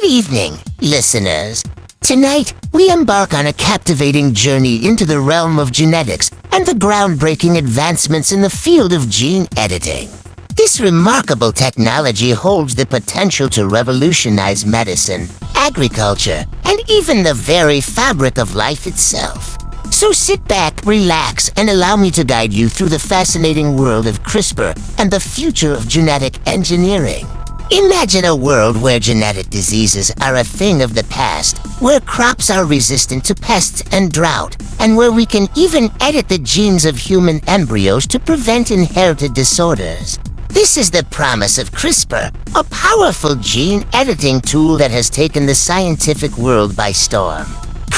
evening, listeners. Tonight, we embark on a captivating journey into the realm of genetics and the groundbreaking advancements in the field of gene editing. This remarkable technology holds the potential to revolutionize medicine, agriculture, and even the very fabric of life itself. So sit back, relax, and allow me to guide you through the fascinating world of CRISPR and the future of genetic engineering. Imagine a world where genetic diseases are a thing of the past, where crops are resistant to pests and drought, and where we can even edit the genes of human embryos to prevent inherited disorders. This is the promise of CRISPR, a powerful gene editing tool that has taken the scientific world by storm.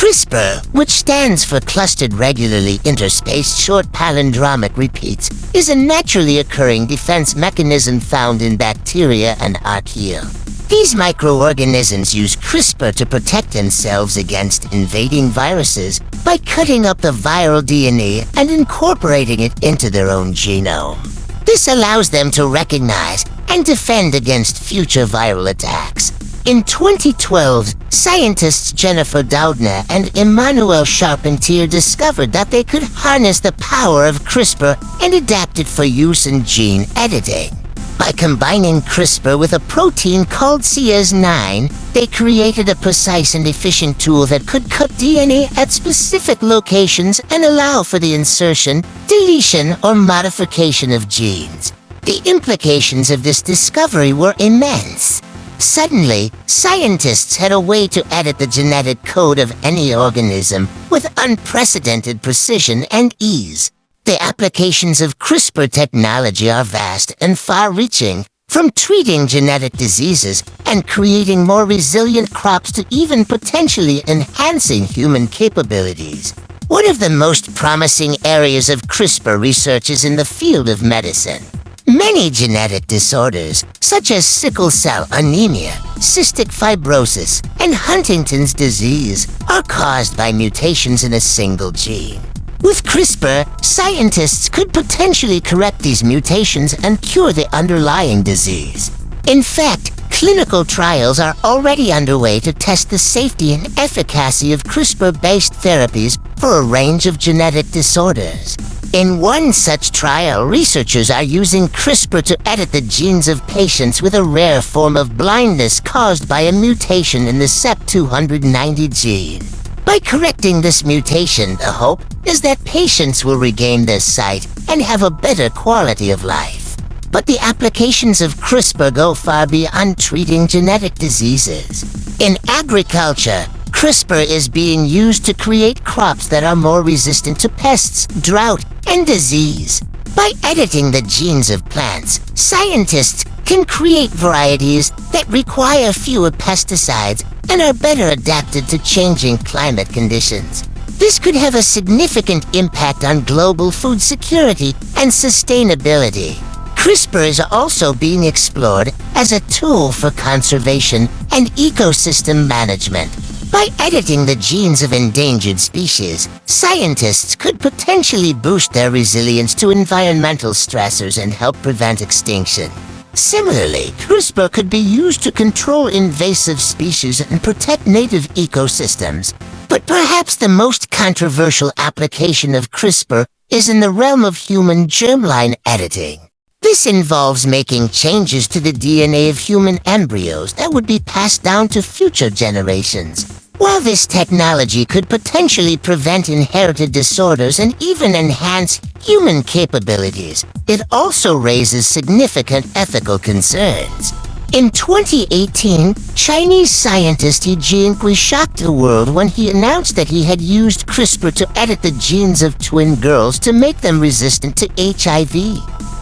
CRISPR, which stands for Clustered Regularly Interspaced Short Palindromic Repeats, is a naturally occurring defense mechanism found in bacteria and archaea. These microorganisms use CRISPR to protect themselves against invading viruses by cutting up the viral DNA and incorporating it into their own genome. This allows them to recognize and defend against future viral attacks. In 2012, scientists Jennifer Doudna and Emmanuel Charpentier discovered that they could harness the power of CRISPR and adapt it for use in gene editing. By combining CRISPR with a protein called Cas9, they created a precise and efficient tool that could cut DNA at specific locations and allow for the insertion, deletion, or modification of genes. The implications of this discovery were immense. Suddenly, scientists had a way to edit the genetic code of any organism with unprecedented precision and ease. The applications of CRISPR technology are vast and far-reaching, from treating genetic diseases and creating more resilient crops to even potentially enhancing human capabilities. One of the most promising areas of CRISPR research is in the field of medicine. Many genetic disorders, such as sickle cell anemia, cystic fibrosis, and Huntington's disease, are caused by mutations in a single gene. With CRISPR, scientists could potentially correct these mutations and cure the underlying disease. In fact, clinical trials are already underway to test the safety and efficacy of CRISPR-based therapies for a range of genetic disorders. In one such trial, researchers are using CRISPR to edit the genes of patients with a rare form of blindness caused by a mutation in the CEP290 gene. By correcting this mutation, the hope is that patients will regain their sight and have a better quality of life. But the applications of CRISPR go far beyond treating genetic diseases. In agriculture, CRISPR is being used to create crops that are more resistant to pests, drought, and disease. By editing the genes of plants, scientists can create varieties that require fewer pesticides and are better adapted to changing climate conditions. This could have a significant impact on global food security and sustainability. CRISPR is also being explored as a tool for conservation and ecosystem management. By editing the genes of endangered species, scientists could potentially boost their resilience to environmental stressors and help prevent extinction. Similarly, CRISPR could be used to control invasive species and protect native ecosystems. But perhaps the most controversial application of CRISPR is in the realm of human germline editing. This involves making changes to the DNA of human embryos that would be passed down to future generations. While this technology could potentially prevent inherited disorders and even enhance human capabilities, it also raises significant ethical concerns. In 2018, Chinese scientist He Jiankui shocked the world when he announced that he had used CRISPR to edit the genes of twin girls to make them resistant to HIV.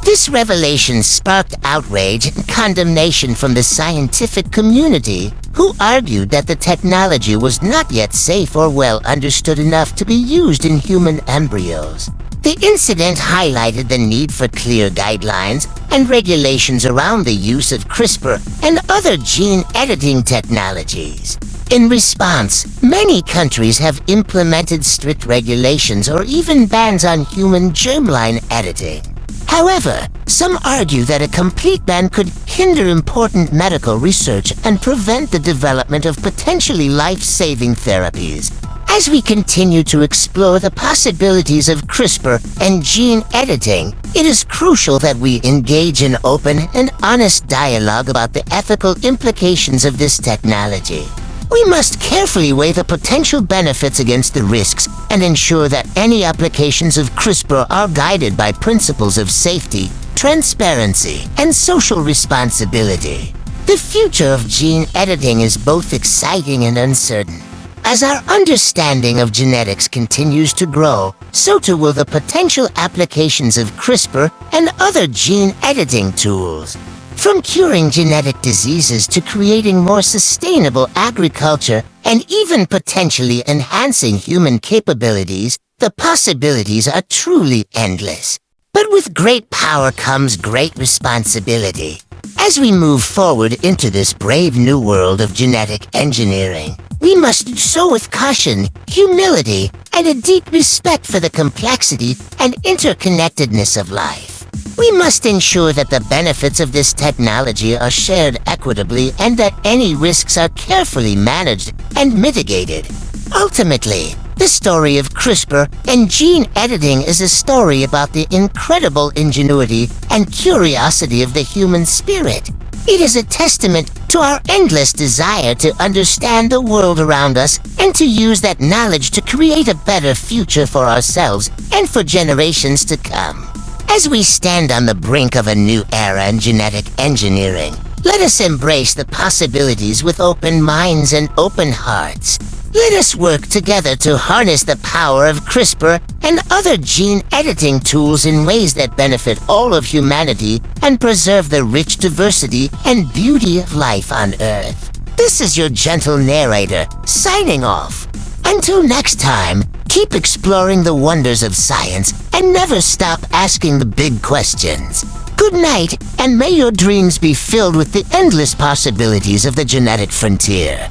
This revelation sparked outrage and condemnation from the scientific community, who argued that the technology was not yet safe or well understood enough to be used in human embryos. The incident highlighted the need for clear guidelines and regulations around the use of CRISPR and other gene editing technologies. In response, many countries have implemented strict regulations or even bans on human germline editing. However, some argue that a complete ban could hinder important medical research and prevent the development of potentially life-saving therapies. As we continue to explore the possibilities of CRISPR and gene editing, it is crucial that we engage in open and honest dialogue about the ethical implications of this technology. We must carefully weigh the potential benefits against the risks and ensure that any applications of CRISPR are guided by principles of safety, transparency, and social responsibility. The future of gene editing is both exciting and uncertain. As our understanding of genetics continues to grow, so too will the potential applications of CRISPR and other gene editing tools. From curing genetic diseases to creating more sustainable agriculture and even potentially enhancing human capabilities, the possibilities are truly endless. But with great power comes great responsibility. As we move forward into this brave new world of genetic engineering, we must do so with caution, humility, and a deep respect for the complexity and interconnectedness of life. We must ensure that the benefits of this technology are shared equitably and that any risks are carefully managed and mitigated. Ultimately, the story of CRISPR and gene editing is a story about the incredible ingenuity and curiosity of the human spirit. It is a testament to our endless desire to understand the world around us and to use that knowledge to create a better future for ourselves and for generations to come. As we stand on the brink of a new era in genetic engineering, let us embrace the possibilities with open minds and open hearts. Let us work together to harness the power of CRISPR and other gene editing tools in ways that benefit all of humanity and preserve the rich diversity and beauty of life on Earth. This is your gentle narrator, signing off. Until next time, keep exploring the wonders of science and never stop asking the big questions. Good night, and may your dreams be filled with the endless possibilities of the genetic frontier.